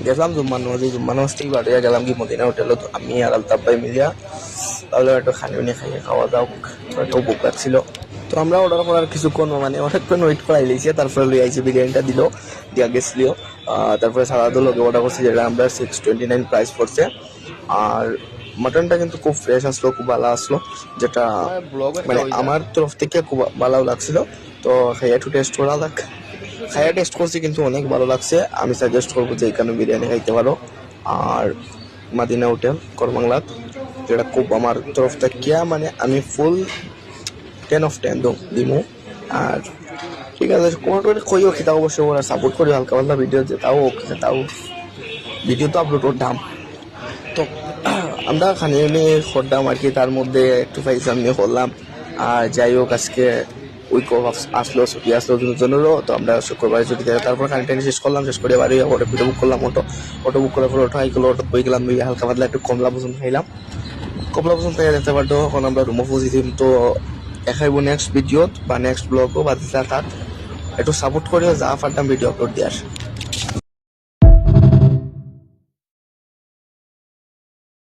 গেছিলাম জুম্মান নামাজ থেকে বাড়িয়া গেলাম কি মদিনা হোটেলে। তো আমি আর আলতাফ ভাই মিলিয়া তাহলে একটু খানি খাইয়ে খাওয়া দাওয়া একটু বুক লাগছিল। তো আমরা অর্ডার করার কিছুক্ষণ মানে অনেকক্ষণ ওয়েট করাই লিয়েছি, তারপরে লই আইছি বিরিয়ানিটা দিল দিয়া গেছিলো। তারপরে সালাদও লোকে অর্ডার করছি, যেটা আমরা 629 প্রাইস পড়ছে। আর মাটনটা কিন্তু খুব ফ্রেশ আসলো, খুব ভালো আসলো, যেটা মানে আমার তরফ থেকে খুব ভালো লাগছিল। তো খাইয়া একটু টেস্ট করা যাক। খাইয়া টেস্ট করছি কিন্তু অনেক ভালো লাগছে। আমি সাজেস্ট করবো যে এখানে বিরিয়ানি খাইতে পারো। আর মাদিনা হোটেল করবাংলাত, যেটা খুব আমার তরফ থেকে মানে আমি ফুল 10/10 দিমু। আর ঠিক আছে, কোনো কইও খিতা অবশ্যই ওরা সাপোর্ট করি হালকা পাতলা ভিডিও, যে তাও ভিডিও তো আপলোড করতাম। তো আমরা খানি নিয়ে করতাম আর কি, তার মধ্যে একটু পয়সা নিয়ে করলাম। আর যাই হোক, আজকে উইক অফ আসলো, ছুটি আসলো দুজনেরও। তো আমরা শুক্রবারে ছুটি থেকে তারপর খানিটা শেষ করলাম, শেষ করে বাড়ি অটো বুক করলাম। অটো বুক করার পর অটো হাই করলো, অটো বই গেলাম, হালকা পাতলা একটু কমলা পছন্দ খাইলাম। কমলা পছন্দ খাইয়া দেখতে পারতো। এখন আমরা রুমও পৌঁছে দিম। তো দেখাইব নেক্সট ভিডিওত বা নেক্সট ব্লগও বা তাত একটু সাপোর্ট করিও, যা পারতাম ভিডিও আপলোড দেওয়ার।